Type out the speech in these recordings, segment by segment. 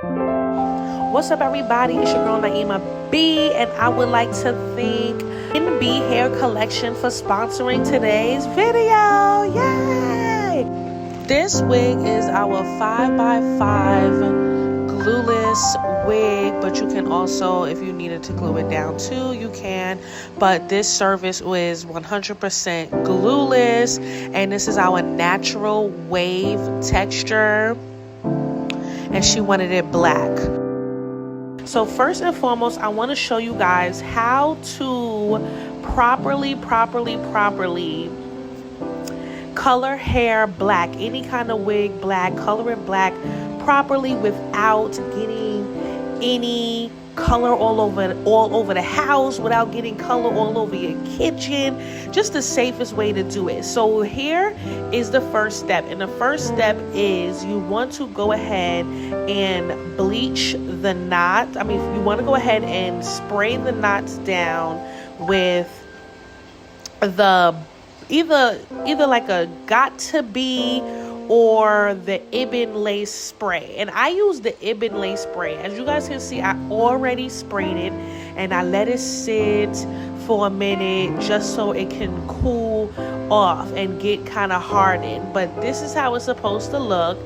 What's up, everybody? It's your girl Naima B, and I would like to thank NB Hair Collection for sponsoring today's video. Yay! This wig is our 5x5 glueless wig, but you can also, if you needed to glue it down too, you can. But this service was 100% glueless, and this is our natural wave texture, and she wanted it black. So first and foremost, I want to show you guys how to properly color hair black. Any kind of wig black, color it black properly without getting any color all over the house, without getting color all over your kitchen. Just the safest way to do it. So here is the first step, and the first step is you want to go ahead and bleach the knot. You want to go ahead and spray the knots down with the either like a got to be or the Ibn Lace spray. And I use the Ibn Lace spray. As you guys can see, I already sprayed it and I let it sit for a minute just so it can cool off and get kind of hardened. But this is how it's supposed to look.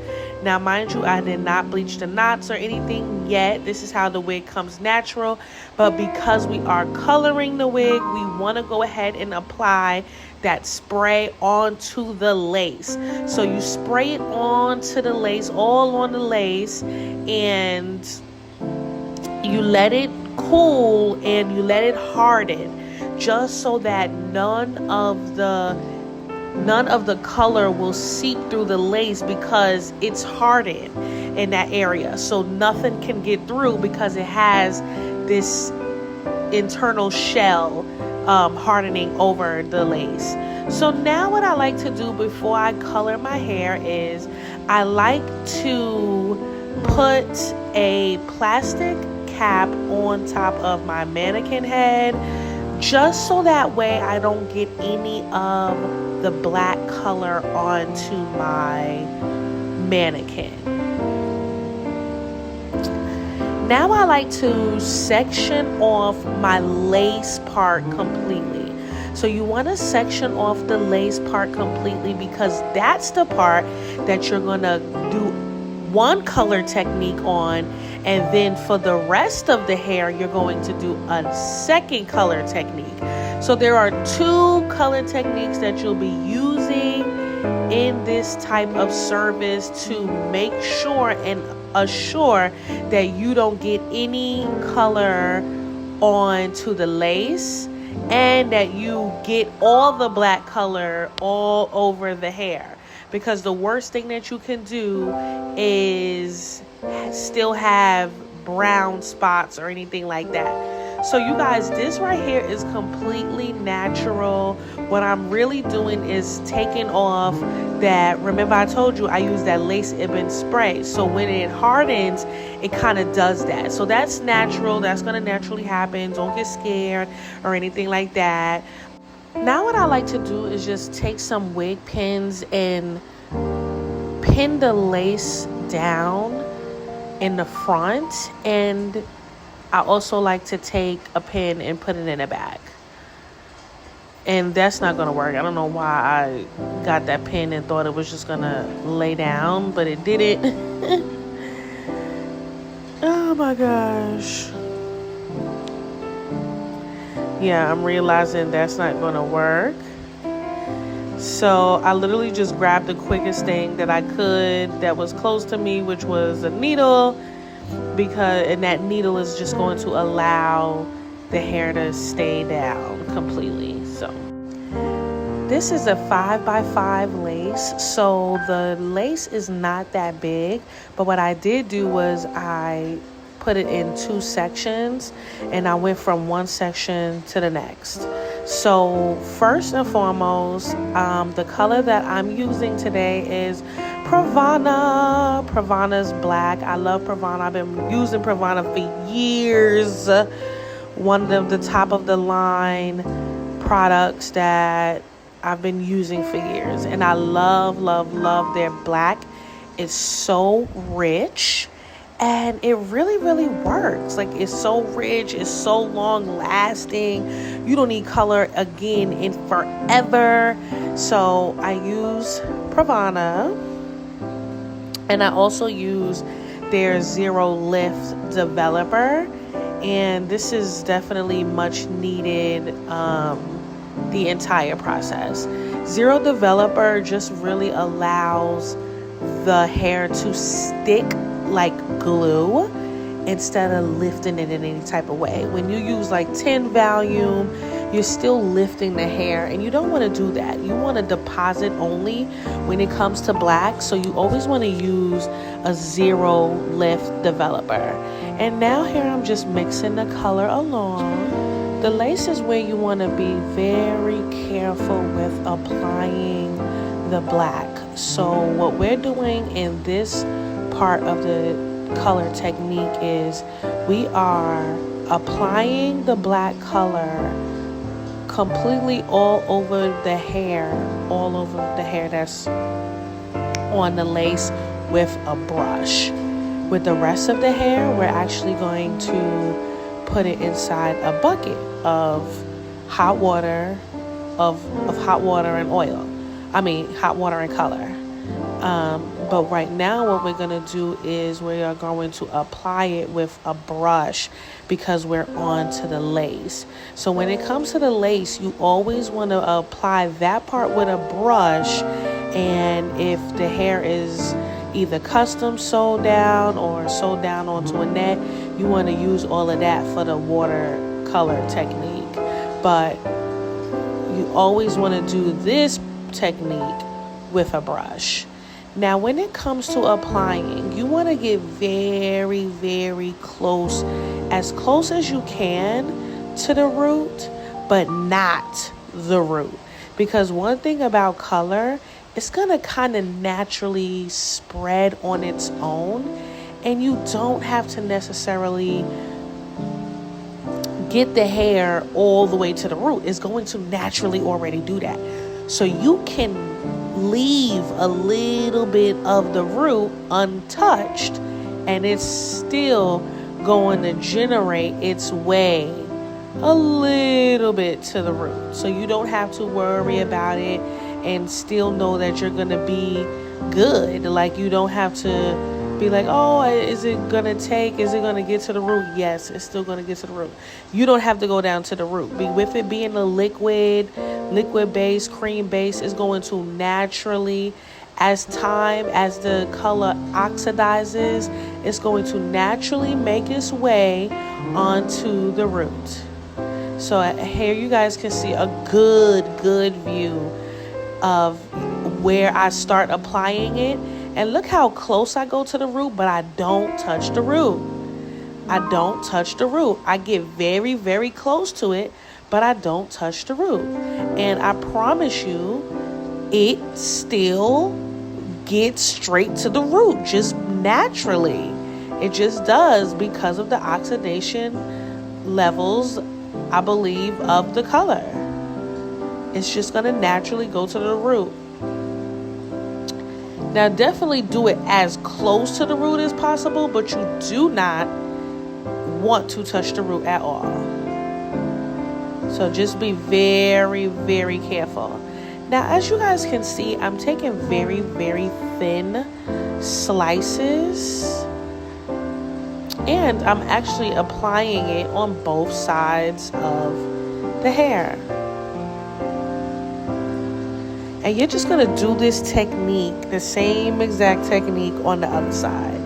Now, mind you, I did not bleach the knots or anything yet. This is how the wig comes natural. But because we are coloring the wig, we want to go ahead and apply that spray onto the lace. So you spray it onto the lace, all on the lace, and you let it cool and you let it harden, just so that none of the color will seep through the lace, because it's hardened in that area. So nothing can get through because it has this internal shell hardening over the lace. So now what I like to do before I color my hair is I like to put a plastic cap on top of my mannequin head, just so that way I don't get any of the black color onto my mannequin. Now I like to section off my lace part completely. So you want to section off the lace part completely, because that's the part that you're going to do one color technique on, and then for the rest of the hair you're going to do a second color technique. So there are two color techniques that you'll be using in this type of service to make sure and assure that you don't get any color onto the lace, and that you get all the black color all over the hair. Because the worst thing that you can do is still have brown spots or anything like that. So you guys, this right here is completely natural. What I'm really doing is taking off that, remember I told you I use that Lace Ibn spray. So when it hardens, it kind of does that. So that's natural. That's going to naturally happen. Don't get scared or anything like that. Now what I like to do is just take some wig pins and pin the lace down in the front, and I also like to take a pin and put it in the back. And that's not going to work. I don't know why I got that pin and thought it was just going to lay down, but it didn't. Oh my gosh. Yeah, I'm realizing that's not going to work. So I literally just grabbed the quickest thing that I could that was close to me, which was a needle, and that needle is just going to allow the hair to stay down completely. So this is a 5x5 lace, so the lace is not that big, but what I did do was I put it in two sections, and I went from one section to the next. So first and foremost, the color that I'm using today is Pravana. Pravana's black. I love Pravana. I've been using Pravana for years. One of the top of the line products that I've been using for years, and I love their black. It's so rich And it really, really works. Like, it's so rich, it's so long lasting. You don't need color again in forever. So I use Pravana, and I also use their Zero Lift Developer. And this is definitely much needed the entire process. Zero Developer just really allows the hair to stick like glue instead of lifting it in any type of way. When you use like 10 volume, you're still lifting the hair, and you don't want to do that. You want to deposit only when it comes to black, so you always want to use a Zero Lift Developer. And now here I'm just mixing the color along. The lace is where you want to be very careful with applying the black. So what we're doing in this part of the color technique is we are applying the black color completely all over the hair that's on the lace with a brush. With the rest of the hair, we're actually going to put it inside a bucket of hot water and oil. Hot water and color. But right now what we're going to do is we are going to apply it with a brush because we're on to the lace. So when it comes to the lace, you always want to apply that part with a brush. And if the hair is either custom sewed down or sewed down onto a net, you want to use all of that for the watercolor technique. But you always want to do this technique with a brush. Now, when it comes to applying, you want to get very, very close as you can to the root, but not the root. Because one thing about color, it's going to kind of naturally spread on its own, and you don't have to necessarily get the hair all the way to the root. It's going to naturally already do that. So you can leave a little bit of the root untouched, and it's still going to generate its way a little bit to the root. So you don't have to worry about it and still know that you're going to be good. Like, you don't have to be like, oh, is it going to get to the root? Yes, it's still going to get to the root. You don't have to go down to the root. With it being a liquid base, cream base, is going to naturally, as the color oxidizes, it's going to naturally make its way onto the root. So here you guys can see a good view of where I start applying it. And look how close I go to the root, but I don't touch the root. I get very, very close to it, but I don't touch the root. And I promise you, it still gets straight to the root, just naturally. It just does, because of the oxidation levels, I believe, of the color. It's just going to naturally go to the root. Now, definitely do it as close to the root as possible, but you do not want to touch the root at all. So just be very, very careful. Now, as you guys can see, I'm taking very, very thin slices, and I'm actually applying it on both sides of the hair. And you're just going to do this technique, the same exact technique, on the other side.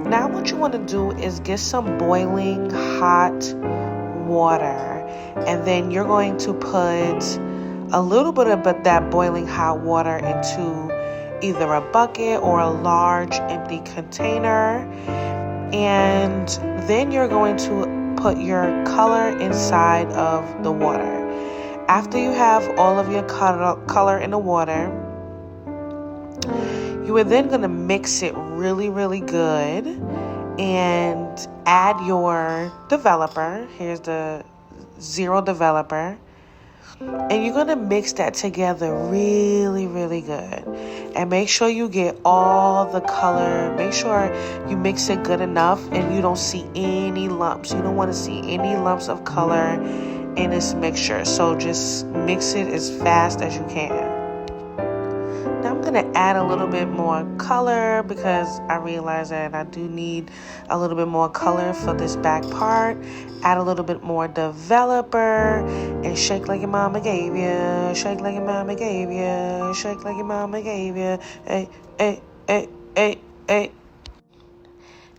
Now what you want to do is get some boiling hot water. And then you're going to put a little bit of that boiling hot water into either a bucket or a large empty container. And then you're going to put your color inside of the water. After you have all of your color in the water, you are then going to mix it really, really good and add your developer. Here's the Zero Developer. And you're going to mix that together really, really good. And make sure you get all the color. Make sure you mix it good enough and you don't see any lumps. You don't want to see any lumps of color in this mixture. So just mix it as fast as you can. Now I'm going to add a little bit more color because I realize that I do need a little bit more color for this back part. Add a little bit more developer and shake like your mama gave you. Shake like your mama gave you. Shake like your mama gave you. Hey, hey, hey, hey, hey.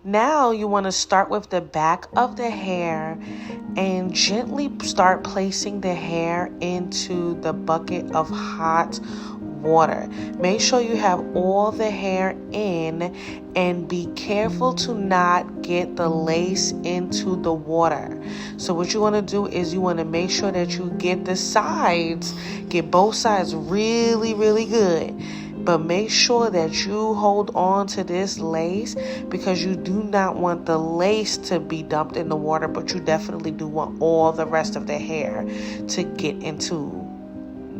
Now you want to start with the back of the hair and gently start placing the hair into the bucket of hot water. Make sure you have all the hair in and be careful to not get the lace into the water. So what you want to do is you want to make sure that you get the sides, get both sides really, really good. But make sure that you hold on to this lace because you do not want the lace to be dumped in the water, but you definitely do want all the rest of the hair to get into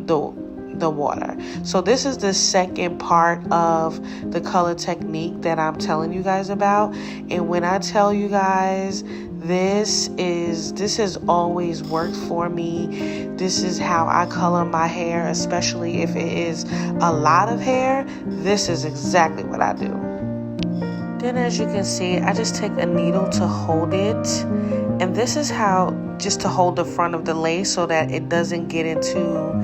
the water. So this is the second part of the color technique that I'm telling you guys about. And when I tell you guys, this has always worked for me. This is how I color my hair, especially if it is a lot of hair. This is exactly what I do. Then as you can see, I just take a needle to hold it. And this is how, just to hold the front of the lace so that it doesn't get into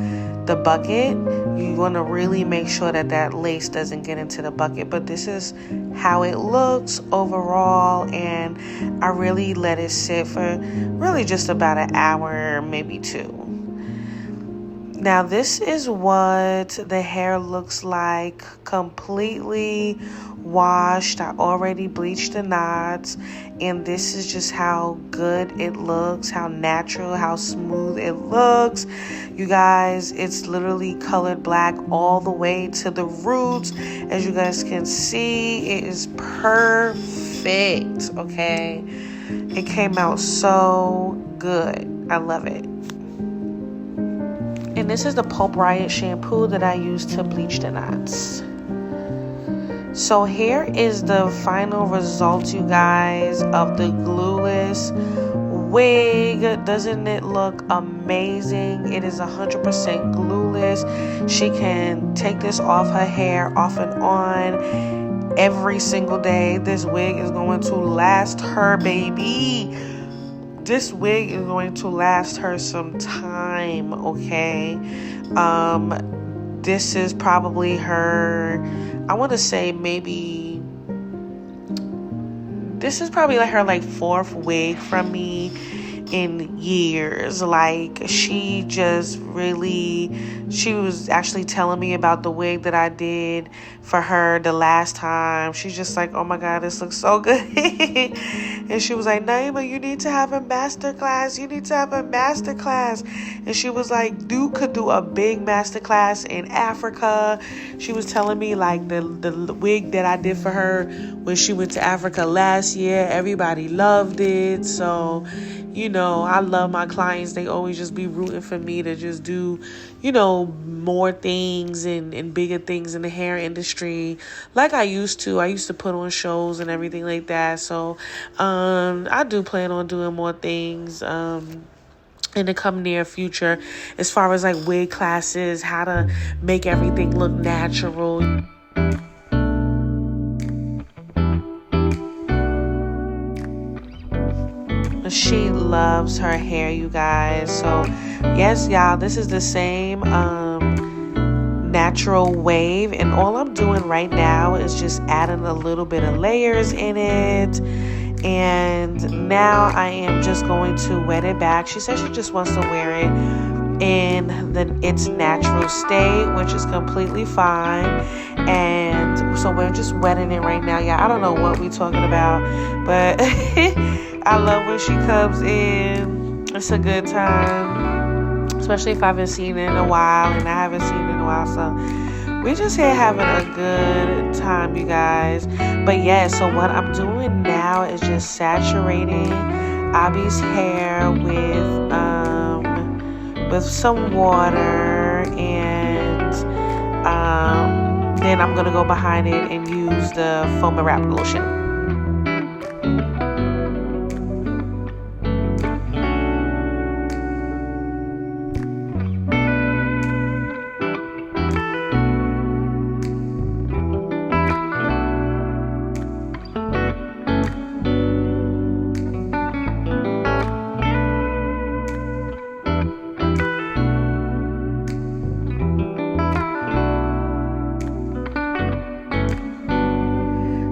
the bucket. You want to really make sure that that lace doesn't get into the bucket. But this is how it looks overall, and I really let it sit for really just about an hour, maybe 2. Now this is what the hair looks like, completely washed. I already bleached the knots, and this is just how good it looks, how natural, how smooth it looks. You guys, it's literally colored black all the way to the roots. As you guys can see, it is perfect, okay? It came out so good. I love it. And this is the Pulp Riot shampoo that I use to bleach the knots. So here is the final result, you guys, of the Glueless wig. Doesn't it look amazing? It is 100% glueless. She can take this off her hair off and on every single day. This wig is going to last her, baby. This wig is going to last her some time, okay? This is probably her, I want to say maybe, this is probably like her 4th wig from me in years. Like, she just really, she was actually telling me about the wig that I did for her the last time. She's just like, oh my God, this looks so good. And she was like, Naima, you need to have a master class. You need to have a master class. And she was like, Duke could do a big master class in Africa. She was telling me like the wig that I did for her when she went to Africa last year, everybody loved it. So, you know, I love my clients. They always just be rooting for me to just do, you know, more things and bigger things in the hair industry like I used to. I used to put on shows and everything like that. So I do plan on doing more things in the come near future as far as like wig classes, how to make everything look natural. She loves her hair, you guys. So yes, y'all, this is the same natural wave, and all I'm doing right now is just adding a little bit of layers in it. And now I am just going to wet it back. She says she just wants to wear it in its natural state, which is completely fine. And so we're just wetting it right now, y'all. I don't know what we're talking about, but I love when she comes in. It's a good time, especially if I haven't seen it in a while, and I haven't seen it in a while. So we're just here having a good time, you guys. But yeah, so what I'm doing now is just saturating Abby's hair with with some water, and then I'm gonna go behind it and use the foam and wrap lotion.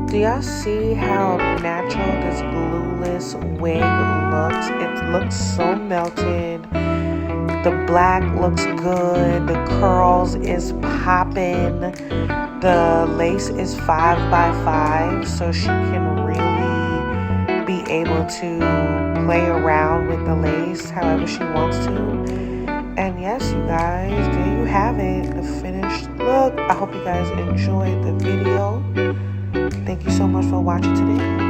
Do y'all see how natural this glueless wig looks? It looks so melted. The black looks good. The curls is popping. The lace is 5x5, so she can really be able to play around with the lace however she wants to. And yes, you guys, there you have it, the finished look. I hope you guys enjoyed the video. Thank you so much for watching today.